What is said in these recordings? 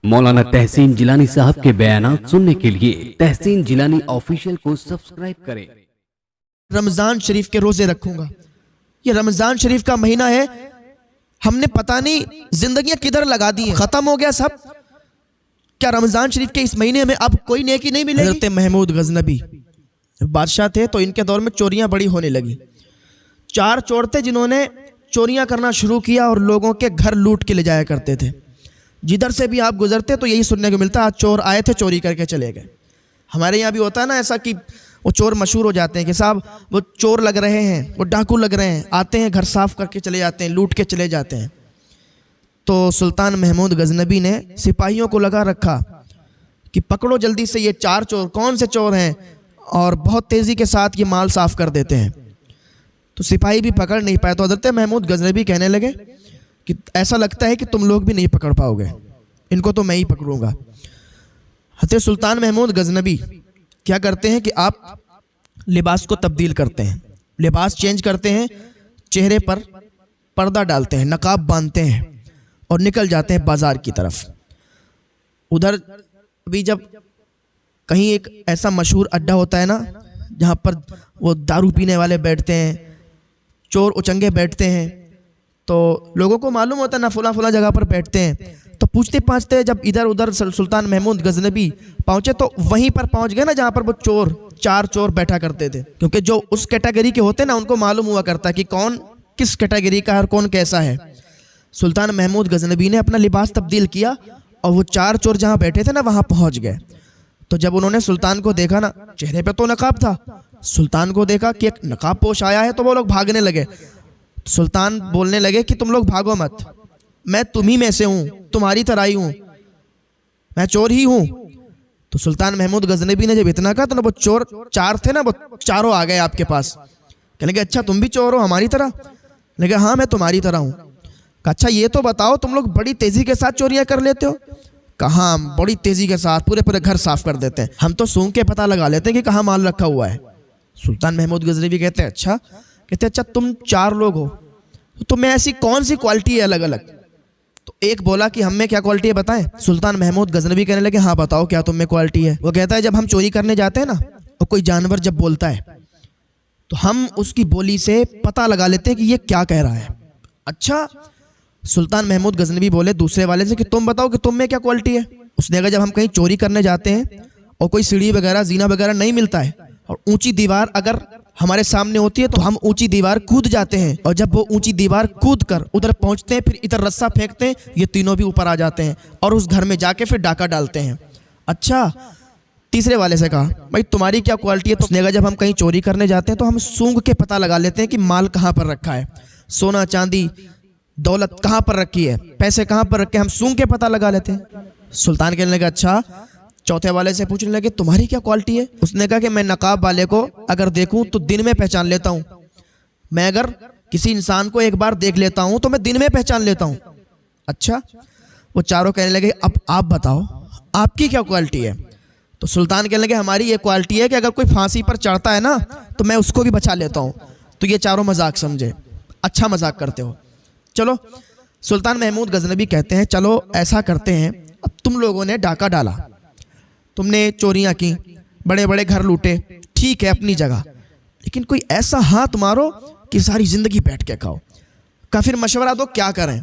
मौलाना तहसीन जिलानी साहब के बयानात सुनने के लिए तहसीन जिलानी ऑफिशियल को सब्सक्राइब करें। रमज़ान शरीफ के रोज़े रखूंगा। ये रमज़ान शरीफ का महीना है, हमने पता नहीं जिंदगियां किधर लगा दी हैं, ख़त्म हो गया सब। क्या रमज़ान शरीफ के इस महीने में अब कोई नेकी नहीं मिलेगी? हज़रत महमूद गज़नबी बादशाह थे तो इनके दौर में चोरियां बड़ी होने लगी। 4 चोर थे जिन्होंने चोरियां करना शुरू किया और लोगों के घर लूट के ले जाया करते थे। जिधर से भी आप गुजरते तो यही सुनने को मिलता, आज चोर आए थे चोरी करके चले गए। हमारे यहाँ भी होता है ना ऐसा कि वो चोर मशहूर हो जाते हैं कि साहब वो चोर लग रहे हैं, वो डाकू लग रहे हैं, आते हैं घर साफ करके चले जाते हैं, लूट के चले जाते हैं। तो सुल्तान महमूद गज़नबी ने सिपाहियों को लगा रखा कि पकड़ो जल्दी से ये 4 चोर, कौन से चोर हैं, और बहुत तेज़ी के साथ ये माल साफ कर देते हैं। तो सिपाही भी पकड़ नहीं पाए तो हज़रत महमूद गज़नबी कहने लगे कि ऐसा लगता है कि तुम लोग भी नहीं पकड़ पाओगे, इनको तो मैं ही पकड़ूंगा। हज़रत सुल्तान महमूद गज़नबी क्या करते हैं कि आप लिबास को तब्दील करते हैं, लिबास चेंज करते हैं, चेहरे पर पर्दा डालते हैं, नकाब बांधते हैं और निकल जाते हैं बाज़ार की तरफ। उधर अभी जब कहीं एक ऐसा मशहूर अड्डा होता है ना जहाँ पर वो दारू पीने वाले बैठते हैं, चोर उचंगे बैठते हैं, तो लोगों को मालूम होता है ना फला फला जगह पर बैठते हैं। तो पूछते पाछते जब इधर उधर सुल्तान महमूद गज़नबी पहुँचे तो वहीं पर पहुँच गए ना जहाँ पर वो 4 चोर बैठा करते थे। क्योंकि जो उस कैटेगरी के होते हैं ना उनको मालूम हुआ करता है कि कौन किस कैटेगरी का है और कौन कैसा है। सुल्तान महमूद गज़नबी ने अपना लिबास तब्दील किया और वो 4 चोर जहाँ बैठे थे ना वहाँ पहुँच गए। तो जब उन्होंने सुल्तान को देखा ना, चेहरे पे तो नकाब था, सुल्तान को देखा कि एक नकाब पोश आया है तो वो लोग भागने लगे। सुल्तान बोलने लगे कि तुम लोग भागो मत, मैं तुम ही में से हूँ, तुम्हारी तरह ही हूँ, मैं चोर ही हूँ। तो सुल्तान महमूद गज़नबी ने जब इतना कहा तो ना वो चोर 4 थे ना, वो चारों आ गए आपके पास। कहने लगे अच्छा तुम भी चोर हो हमारी तरह? लगे हाँ मैं तुम्हारी तरह हूँ। अच्छा ये तो बताओ तुम लोग बड़ी तेज़ी के साथ चोरियाँ कर लेते हो? कहाँ हम बड़ी तेज़ी के साथ पूरे पूरे घर साफ कर देते हैं, हम तो सूंघ के पता लगा लेते हैं कि कहाँ माल रखा हुआ है। सुल्तान महमूद गज़नबी कहते हैं अच्छा? कहते अच्छा तुम 4 लोग हो तो तुम्हें ऐसी कौन सी क्वालिटी है अलग अलग? तो एक बोला कि हम में क्या क्वालिटी है बताएं? सुल्तान महमूद गज़नबी कहने लगे हाँ बताओ क्या तुम में क्वालिटी है? वो कहता है जब हम चोरी करने जाते हैं ना और कोई जानवर जब बोलता है तो हम उसकी बोली से पता लगा लेते हैं कि ये क्या कह रहा है। अच्छा? सुल्तान महमूद गज़नबी बोले दूसरे वाले से कि तुम बताओ कि तुम में क्या क्वालिटी है? उसने कहा जब हम कहीं चोरी करने जाते हैं और कोई सीढ़ी वगैरह जीना वगैरह नहीं मिलता है और ऊंची दीवार अगर हमारे सामने होती है तो हम ऊंची दीवार कूद जाते हैं, और जब वो ऊंची दीवार कूद कर उधर पहुंचते हैं फिर इधर रस्सा फेंकते हैं, ये तीनों भी ऊपर आ जाते हैं और उस घर में जाके फिर डाका डालते हैं। अच्छा? तीसरे वाले से कहा भाई तुम्हारी क्या क्वालिटी है? तो उसने कहा जब हम कहीं चोरी करने जाते हैं तो हम सूंघ के पता लगा लेते हैं कि माल कहाँ पर रखा है, सोना चांदी दौलत कहाँ पर रखी है, पैसे कहाँ पर रखे, हम सूंघ के पता लगा लेते हैं। सुल्तान कहने लगा अच्छा? चौथे वाले से पूछने लगे तुम्हारी क्या क्वालिटी है? उसने कहा कि मैं नकाब वाले को अगर देखूं तो दिन में पहचान लेता हूं, मैं अगर किसी इंसान को एक बार देख लेता हूं तो मैं दिन में पहचान लेता हूं। अच्छा? वो चारों कहने लगे अब आप बताओ आपकी क्या क्वालिटी है? तो सुल्तान कहने लगे हमारी ये क्वालिटी है कि अगर कोई फांसी पर चढ़ता है ना तो मैं उसको भी बचा लेता हूँ। तो ये चारों मजाक समझे, अच्छा मजाक करते हो। चलो सुल्तान महमूद गज़नबी कहते हैं चलो ऐसा करते हैं, अब तुम लोगों ने डाका डाला, तुमने चोरियां की, बड़े बड़े घर लूटे, ठीक है अपनी जगह, लेकिन कोई ऐसा हाथ मारो कि सारी जिंदगी बैठ के खाओ। का फिर मशवरा दो क्या करें?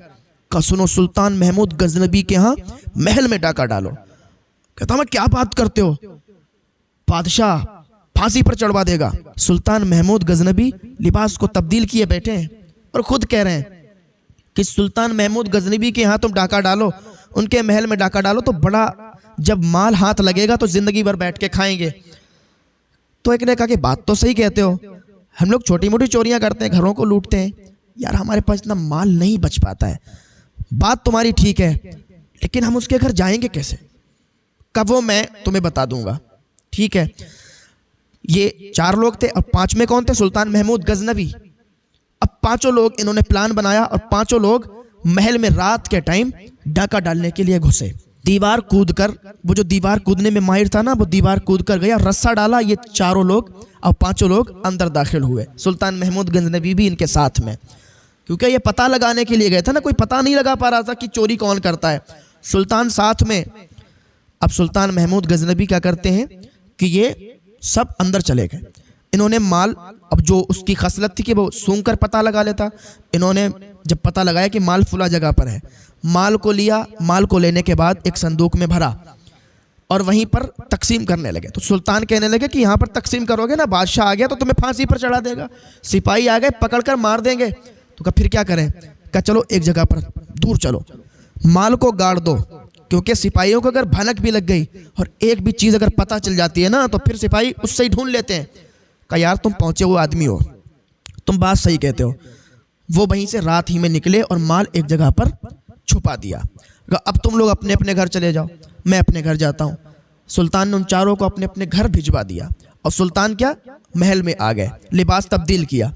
का सुनो सुल्तान महमूद गज़नबी के यहाँ महल में डाका डालो। कहता मैं क्या बात करते हो, बादशाह फांसी पर चढ़वा देगा। सुल्तान महमूद गज़नबी लिबास को तब्दील किए बैठे हैं और खुद कह रहे हैं कि सुल्तान महमूद गज़नबी के यहाँ तुम डाका डालो, उनके महल में डाका डालो तो बड़ा जब माल हाथ लगेगा तो जिंदगी भर बैठ के खाएंगे। तो एक ने कहा कि बात तो सही कहते हो, हम लोग छोटी मोटी चोरियां करते हैं, घरों को लूटते हैं, यार हमारे पास इतना माल नहीं बच पाता है। बात तुम्हारी ठीक है लेकिन हम उसके घर जाएंगे कैसे? कब वो मैं तुम्हें बता दूंगा। ठीक है? ये 4 लोग थे और 5 में कौन थे? सुल्तान महमूद गज़नबी। अब 5 लोग इन्होंने प्लान बनाया और 5 लोग महल में रात के टाइम डाका डालने के लिए घुसे। दीवार कूदकर, वो जो दीवार कूदने में माहिर था ना, वो दीवार कूद कर गया, रस्सा डाला, ये 4 लोग और 5 लोग अंदर दाखिल हुए, सुल्तान महमूद गज़नबी भी इनके साथ में। क्योंकि ये पता लगाने के लिए गए थे ना, कोई पता नहीं लगा पा रहा था कि चोरी कौन करता है। सुल्तान साथ में। अब सुल्तान महमूद गजनबी क्या करते हैं कि ये सब अंदर चले गए। इन्होंने माल, अब जो उसकी खसलत थी कि वो सूंघ कर पता लगा लेता, इन्होंने जब पता लगाया कि माल फुला जगह पर है, माल को लिया। माल को लेने के बाद एक संदूक में भरा और वहीं पर तकसीम करने लगे। तो सुल्तान कहने लगे कि यहाँ पर तकसीम करोगे ना, बादशाह आ गया तो तुम्हें फांसी पर चढ़ा देगा, सिपाही आ गए पकड़कर मार देंगे। तो कहा फिर क्या करें? कहा चलो एक जगह पर दूर चलो, माल को गाड़ दो, क्योंकि सिपाहियों को अगर भनक भी लग गई और एक भी चीज़ अगर पता चल जाती है ना, तो फिर सिपाही उससे ही ढूंढ लेते हैं। कहा यार तुम पहुँचे हुए आदमी हो, तुम बात सही कहते हो। वो वहीं से रात ही में निकले और माल एक जगह पर छुपा दिया। कहा अब तुम लोग अपने अपने घर चले जाओ, मैं अपने घर जाता हूँ। सुल्तान ने उन चारों को अपने अपने घर भिजवा दिया और सुल्तान क्या महल में आ गए, लिबास तब्दील किया।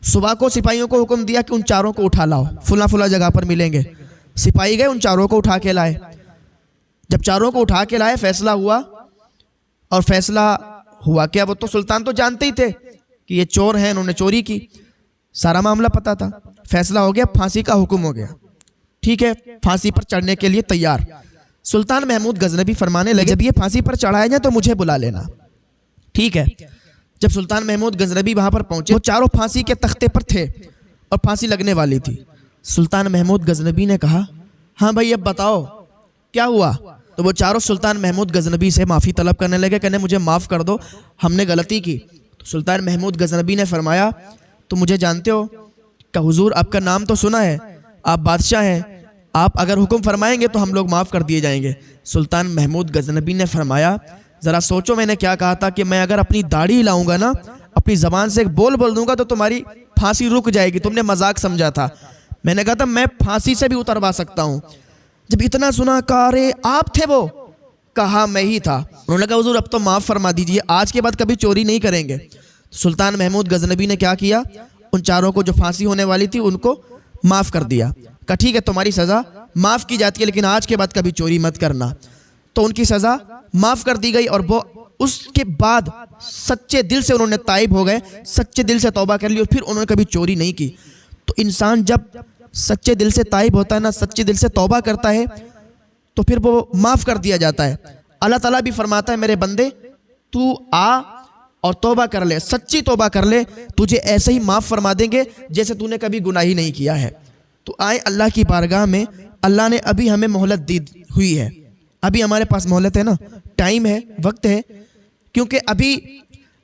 सुबह को सिपाहियों को हुक्म दिया कि उन चारों को उठा लाओ, फुला फुला जगह पर मिलेंगे। सिपाही गए, उन चारों को उठा के लाए। जब चारों को उठा के लाए, फैसला हुआ। और फैसला हुआ क्या, वो तो सुल्तान तो जानते ही थे कि ये चोर हैं, इन्होंने चोरी की, सारा मामला पता था। फैसला हो गया, फांसी का हुक्म हो गया। ठीक है, फांसी पर चढ़ने के लिए तैयार। सुल्तान महमूद गजनबी फरमाने लगे जब ये फांसी पर चढ़ाया जाए तो मुझे बुला लेना। ठीक है, जब सुल्तान महमूद गजनबी वहां पर पहुंचे, वो चारों फांसी के तख्ते पर थे और फांसी लगने वाली थी। सुल्तान महमूद गजनबी ने कहा हाँ भाई अब बताओ क्या हुआ। तो वो चारों सुल्तान महमूद गजनबी से माफ़ी तलब करने लगे, कहने मुझे माफ़ कर दो, हमने गलती की। तो सुल्तान महमूद गजनबी ने फरमाया तो मुझे जानते हो? क्या हुजूर आपका नाम तो सुना है, आप बादशाह हैं, आप अगर हुक्म फरमाएंगे तो हम लोग माफ़ कर दिए जाएंगे। सुल्तान महमूद गजनबी ने फरमाया ज़रा सोचो मैंने क्या कहा था कि मैं अगर अपनी दाढ़ी हिलाऊंगा ना, अपनी ज़बान से एक बोल दूंगा तो तुम्हारी फांसी रुक जाएगी, तुमने मजाक समझा था। मैंने कहा था मैं फांसी से भी उतरवा सकता हूँ। जब इतना सुना कहा अरे आप थे वो? कहा मैं ही था। उन्होंने कहा हुजूर अब तो माफ़ फरमा दीजिए, आज के बाद कभी चोरी नहीं करेंगे। सुल्तान महमूद गजनबी ने क्या किया, उन चारों को जो फांसी होने वाली थी उनको माफ़ कर दिया। कहा ठीक है तुम्हारी सज़ा माफ़ की जाती है, लेकिन आज के बाद कभी चोरी मत करना। तो उनकी सज़ा माफ़ कर दी गई और वो उसके बाद सच्चे दिल से उन्होंने ताइब हो गए, सच्चे दिल से तौबा कर ली और फिर उन्होंने कभी चोरी नहीं की। तो इंसान जब सच्चे दिल से ताइब होता है ना, सच्चे दिल से तौबा करता है, तो फिर वो माफ़ कर दिया जाता है। अल्लाह ताला भी फरमाता है मेरे बंदे तू आ और तौबा कर ले, सच्ची तौबा कर ले, तुझे ऐसे ही माफ़ फरमा देंगे जैसे तूने कभी गुनाह ही नहीं किया है। तो आए अल्लाह की बारगाह में, अल्लाह ने अभी हमें मोहलत दी हुई है, अभी हमारे पास मोहलत है ना, टाइम है, वक्त है, क्योंकि अभी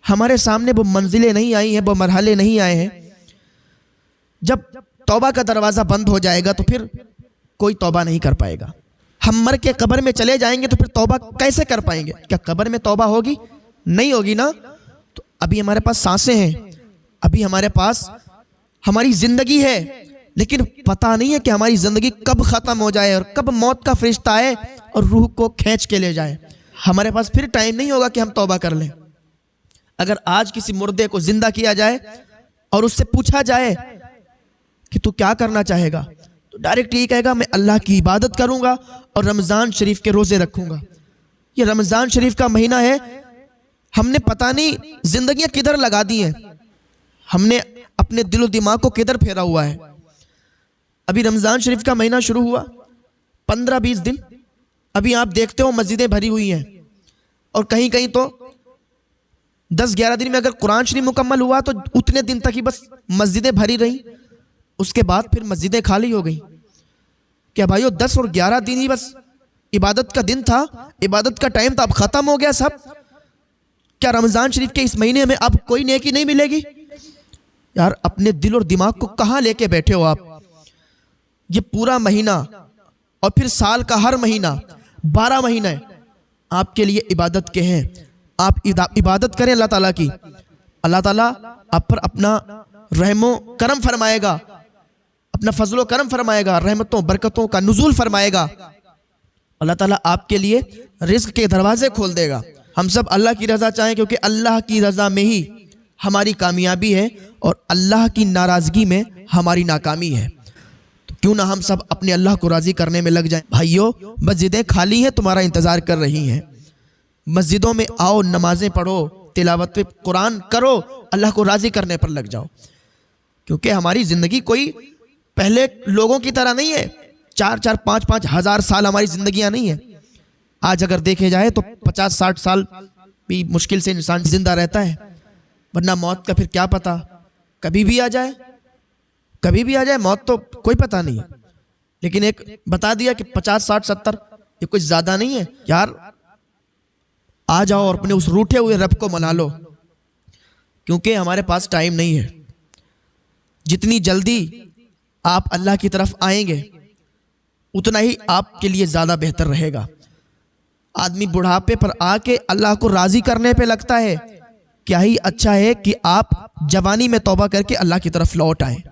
हमारे सामने वो मंजिलें नहीं आई हैं, वो मरहले नहीं आए हैं। जब तौबा का दरवाज़ा बंद हो जाएगा तो फिर कोई तौबा नहीं कर पाएगा। हम मर के कब्र में चले जाएंगे तो फिर तौबा कैसे कर पाएंगे? क्या कब्र में तौबा होगी? नहीं होगी ना। तो अभी हमारे पास सांसें हैं, अभी हमारे पास हमारी ज़िंदगी है, लेकिन पता नहीं है कि हमारी ज़िंदगी कब ख़त्म हो जाए और कब मौत का फरिश्ता आए और रूह को खींच के ले जाए। हमारे पास फिर टाइम नहीं होगा कि हम तौबा कर लें। अगर आज किसी मुर्दे को जिंदा किया जाए और उससे पूछा जाए कि तू क्या करना चाहेगा, तो डायरेक्ट यही कहेगा मैं अल्लाह की इबादत करूंगा और रमज़ान शरीफ के रोज़े रखूंगा। ये रमज़ान शरीफ का महीना है, हमने पता नहीं जिंदगियां किधर लगा दी हैं, हमने अपने दिलो दिमाग को किधर फेरा हुआ है। अभी रमज़ान शरीफ का महीना शुरू हुआ, 15-20 दिन, अभी आप देखते हो मस्जिदें भरी हुई हैं और कहीं कहीं तो 10-11 दिन में अगर कुरान शरीफ मुकम्मल हुआ तो उतने दिन तक ही बस मस्जिदें भरी रही, उसके बाद फिर मस्जिदें खाली हो गई। क्या भाइयों 10 और 11 दिन ही बस इबादत का दिन था, इबादत का टाइम था, अब ख़त्म हो गया सब। क्या रमज़ान शरीफ के इस महीने में अब कोई नेकी नहीं मिलेगी? यार अपने दिल और दिमाग को कहाँ लेके बैठे हो आप? ये पूरा महीना और फिर साल का हर महीना 12 महीने आपके लिए इबादत के हैं। आप इबादत करें अल्लाह ताला की, अल्लाह ताला आप पर अपना रहमो करम फरमाएगा, अपना फजलो करम फरमाएगा, रहमतों बरकतों का नुज़ूल फरमाएगा। अल्लाह ताला आपके लिए रिज़्क़ के दरवाजे खोल देगा। हम सब अल्लाह की रज़ा चाहें, क्योंकि अल्लाह की रज़ा में ही हमारी कामयाबी है और अल्लाह की नाराज़गी में हमारी नाकामी है। तो क्यों ना हम सब अपने अल्लाह को राज़ी करने में लग जाएं। भाइयों मस्जिदें खाली हैं, तुम्हारा इंतज़ार कर रही हैं। मस्जिदों में आओ, नमाजें पढ़ो, तिलावत कुरान करो, अल्लाह को राज़ी करने पर लग जाओ। क्योंकि हमारी ज़िंदगी कोई पहले लोगों की तरह नहीं है, 4-4, 5-5 हजार साल हमारी जिंदगियां नहीं है। आज अगर देखे जाए तो 50-60 साल भी मुश्किल से इंसान जिंदा रहता है, वरना मौत का फिर क्या पता, कभी भी आ जाए, कभी भी आ जाए मौत, तो कोई पता नहीं है। लेकिन एक बता दिया कि 50, 60, 70 ये कुछ ज्यादा नहीं है यार। आ जाओ और अपने उस रूठे हुए रब को मना लो, क्योंकि हमारे पास टाइम नहीं है। जितनी जल्दी आप अल्लाह की तरफ आएंगे उतना ही आपके लिए ज्यादा बेहतर रहेगा। आदमी बुढ़ापे पर आके अल्लाह को राजी करने पे लगता है, क्या ही अच्छा है कि आप जवानी में तौबा करके अल्लाह की तरफ लौट आए।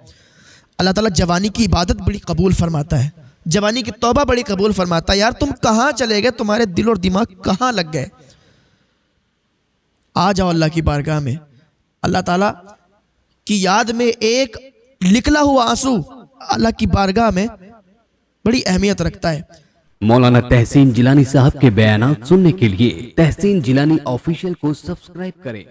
अल्लाह ताला जवानी की इबादत बड़ी कबूल फरमाता है, जवानी की तौबा बड़ी कबूल फरमाता है। यार तुम कहाँ चले गए, तुम्हारे दिल और दिमाग कहाँ लग गए। आ जाओ अल्लाह की बारगाह में। अल्लाह ताला की याद में एक निकला हुआ आंसू अल्लाह की बारगाह में बड़ी अहमियत रखता है। मौलाना तहसीन जिलानी साहब के बयानात सुनने के लिए तहसीन जिलानी ऑफिशियल को सब्सक्राइब करें।